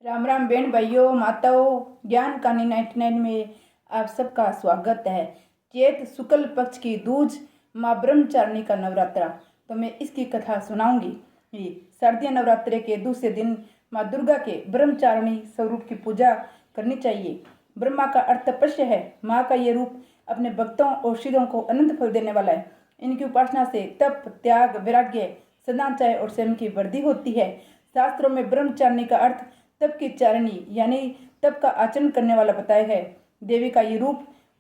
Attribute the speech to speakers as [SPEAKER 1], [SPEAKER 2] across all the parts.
[SPEAKER 1] राम राम बहन भाइयों माताओं, ज्ञान कहानी 99 में आप सबका स्वागत है। चैत शुक्ल पक्ष की दूज माँ ब्रह्मचारिणी का नवरात्रा, तो मैं इसकी कथा सुनाऊंगी। शारदीय नवरात्रे के दूसरे दिन माँ दुर्गा के ब्रह्मचारिणी स्वरूप की पूजा करनी चाहिए। ब्रह्मा का अर्थ तपस्या है। माँ का ये रूप अपने भक्तों और शिरों को अनंत फल देने वाला है। इनकी उपासना से तप, त्याग, वैराग्य, सदाचार और संयम की वृद्धि होती है। शास्त्रों में ब्रह्मचारिणी का अर्थ तप की चारिणी यानी तप का आचरण करने वाला बताया है। देवी का ये रूप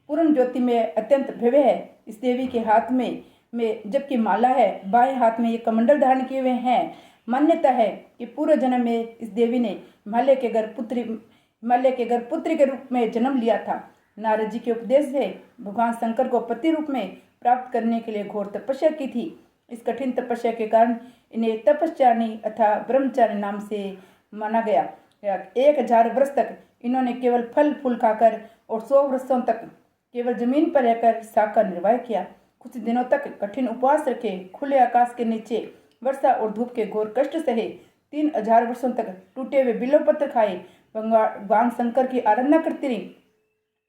[SPEAKER 1] पूर्ण ज्योति में अत्यंत भव्य है। इस देवी के हाथ में जबकि माला है, बाएं हाथ में ये कमंडल धारण किए हुए हैं। मान्यता है कि पूर्व जन्म में इस देवी ने हिमालय के घर पुत्री के रूप में जन्म लिया था। नारद जी के उपदेश से भगवान शंकर को पति रूप में प्राप्त करने के लिए घोर तपस्या की थी। इस कठिन तपस्या के कारण इन्हें तपस्चारिणी अथवा ब्रह्मचारिणी नाम से माना गया। 1000 वर्ष तक इन्होंने केवल फल फूल खाकर और 100 वर्षों तक केवल जमीन पर रहकर साग का निर्वाह किया। कुछ दिनों तक कठिन उपवास रखे, खुले आकाश के नीचे वर्षा और धूप के घोर कष्ट सहे। 3000 वर्षों तक टूटे हुए बिल्वपत्र खाए, भगवान शंकर की आराधना करती रही।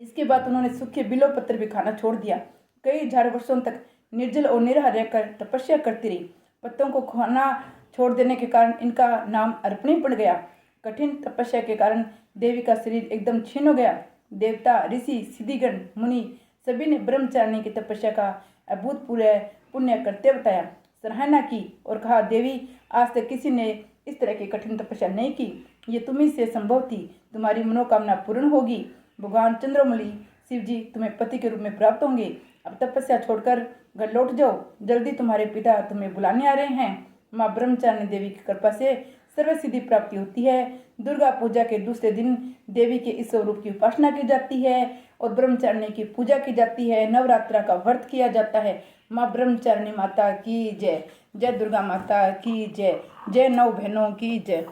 [SPEAKER 1] इसके बाद उन्होंने सूखे बिल्वपत्र भी खाना छोड़ दिया। कई हजार वर्षों तक निर्जल और निराहार रहकर तपस्या करती रही। पत्तों को खाना छोड़ देने के कारण इनका नाम अर्पणी पड़ गया। कठिन तपस्या के कारण देवी का शरीर एकदम क्षीण हो गया। देवता, ऋषि, सिद्धिगण, मुनि सभी ने ब्रह्मचारिणी की तपस्या का अभूतपूर्व पुण्य करते बताया, सराहना की और कहा, देवी आज तक किसी ने इस तरह की कठिन तपस्या नहीं की। ये तुम्ही से संभव थी। तुम्हारी मनोकामना पूर्ण होगी। भगवान चंद्रमौली शिव जी तुम्हें पति के रूप में प्राप्त होंगे। अब तपस्या छोड़कर घर लौट जाओ, जल्दी तुम्हारे पिता तुम्हें बुलाने आ रहे हैं। माँ ब्रह्मचारिणी देवी की कृपा से सर्व सिद्धि प्राप्ति होती है। दुर्गा पूजा के दूसरे दिन देवी के इस स्वरूप की उपासना की जाती है और ब्रह्मचारिणी की पूजा की जाती है। नवरात्रा का व्रत किया जाता है। माँ ब्रह्मचारिणी माता की जय। जय दुर्गा माता की जय। जय नौ बहनों की जय।